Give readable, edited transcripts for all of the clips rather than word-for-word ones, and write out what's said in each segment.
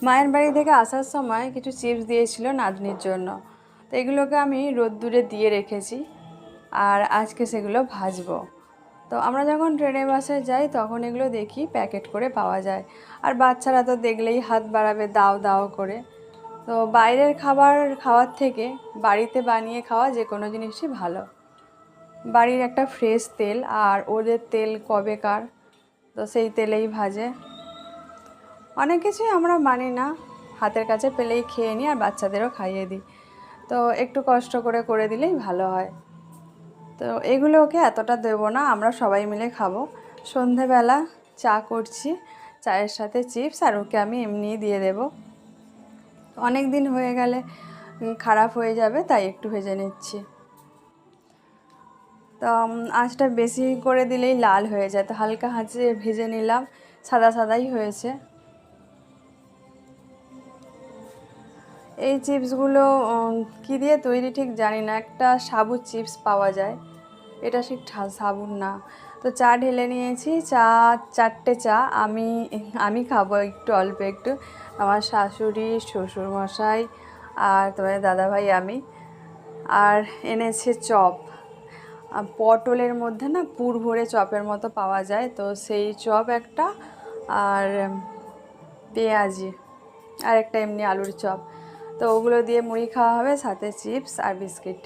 মায়ের বাড়ি থেকে আসার সময় কিছু চিপস দিয়েছিল নাতনির জন্য, তো এগুলোকে আমি রোদ্দুরে দিয়ে রেখেছি আর আজকে সেগুলো ভাজবো। তো আমরা যখন ট্রেনে বাসে যাই তখন এগুলো দেখি প্যাকেট করে পাওয়া যায়, আর বাচ্চারা তো দেখলেই হাত বাড়াবে দাও দাও করে। তো বাইরের খাবার খাওয়ার থেকে বাড়িতে বানিয়ে খাওয়া যে কোনো জিনিসই ভালো। বাড়ির একটা ফ্রেশ তেল, আর ওদের তেল কবেকার, তো সেই তেলেই ভাজে। অনেক কিছুই আমরা মানি না, হাতের কাছে পেলেই খেয়ে নিই আর বাচ্চাদেরও খাইয়ে দিই। তো একটু কষ্ট করে করে দিলেই ভালো হয়। তো এগুলো ওকে এতটা দেবো না, আমরা সবাই মিলে খাবো। সন্ধেবেলা চা করছি, চায়ের সাথে চিপস, আর ওকে আমি এমনিই দিয়ে দেবো। অনেক দিন হয়ে গেলে খারাপ হয়ে যাবে, তাই একটু ভেজে নিচ্ছি। তো আঁচটা বেশি করে দিলেই লাল হয়ে যায়, তো হালকা আঁচে ভেজে নিলাম, সাদা সাদাই হয়েছে। এই চিপসগুলো কী দিয়ে তৈরি ঠিক জানি না, একটা সাবুত চিপস পাওয়া যায়, এটা ঠিক সাবুত না। তো চা ঢেলে নিয়েছি, চারটে চা আমি আমি খাবো একটু, অল্প একটু। আমার শাশুড়ি, শ্বশুরমশাই আর তোমার দাদাভাই, আমি। আর এনেছে চপ, পটলের মধ্যে না পুর ভরে চপের মতো পাওয়া যায়, তো সেই চপ একটা, আর পেঁয়াজি, আর একটা এমনি আলুর চপ। তো ওগুলো দিয়ে মুড়ি খাওয়া হবে, সাথে চিপস আর বিস্কিট।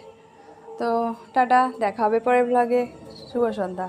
তো টাটা, দেখা হবে পরের ব্লগে। শুভ সন্ধ্যা।